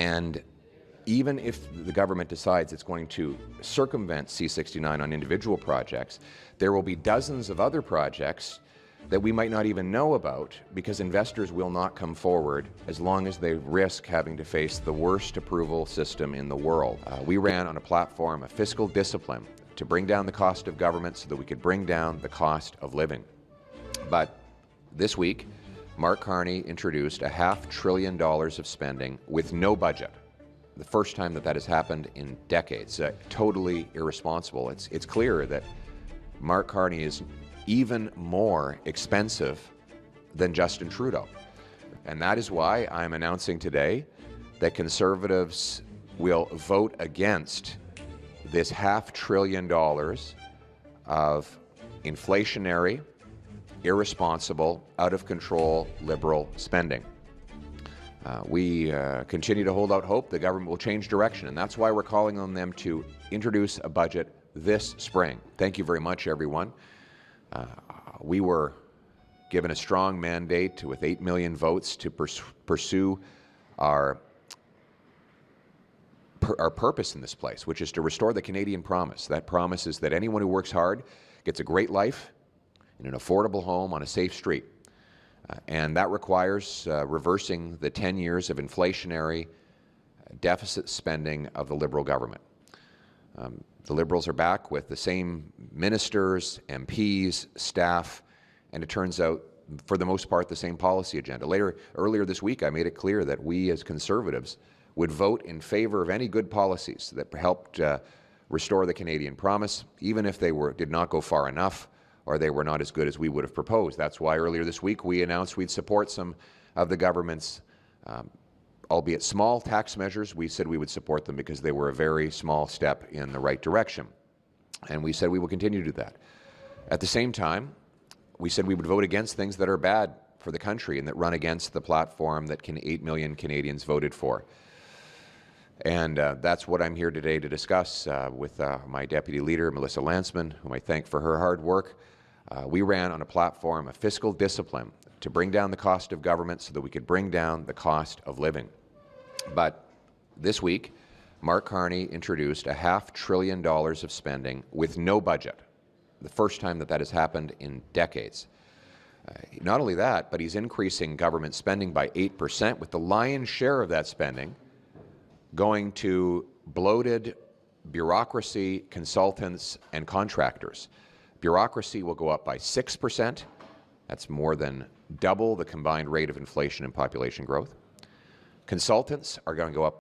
And even if the government decides it's going to circumvent C-69 on individual projects, there will be dozens of other projects that we might not even know about because investors will not come forward as long as they risk having to face the worst approval system in the world. We ran on a platform of fiscal discipline to bring down the cost of government so that we could bring down the cost of living. But this week, Mark Carney introduced $500 billion of spending with no budget. The first time that has happened in decades. Totally irresponsible. It's clear that Mark Carney is even more expensive than Justin Trudeau. And that is why I'm announcing today that Conservatives will vote against this $500 billion of inflationary, irresponsible, out-of-control Liberal spending. We continue to hold out hope the government will change direction, and that's why we're calling on them to introduce a budget this spring. Thank you very much, everyone. We were given a strong mandate with 8 million votes to pursue our purpose in this place, which is to restore the Canadian promise. That promise is that anyone who works hard gets a great life in an affordable home on a safe street. And that requires reversing the 10 years of inflationary deficit spending of the Liberal government. The Liberals are back with the same ministers, MPs, staff, and it turns out, for the most part, the same policy agenda. Earlier this week, I made it clear that we as Conservatives would vote in favor of any good policies that helped restore the Canadian promise, even if they did not go far enough or they were not as good as we would have proposed. That's why earlier this week we announced we'd support some of the government's, albeit small, tax measures. We said we would support them because they were a very small step in the right direction. And we said we will continue to do that. At the same time, we said we would vote against things that are bad for the country and that run against the platform that 8 million Canadians voted for. And that's what I'm here today to discuss with my Deputy Leader, Melissa Lantsman, whom I thank for her hard work. We ran on a platform of fiscal discipline to bring down the cost of government so that we could bring down the cost of living. But this week, Mark Carney introduced $500 billion of spending with no budget. The first time that has happened in decades. Not only that, but he's increasing government spending by 8%, with the lion's share of that spending going to bloated bureaucracy, consultants, and contractors. Bureaucracy will go up by 6%. That's more than double the combined rate of inflation and population growth. Consultants are going to go up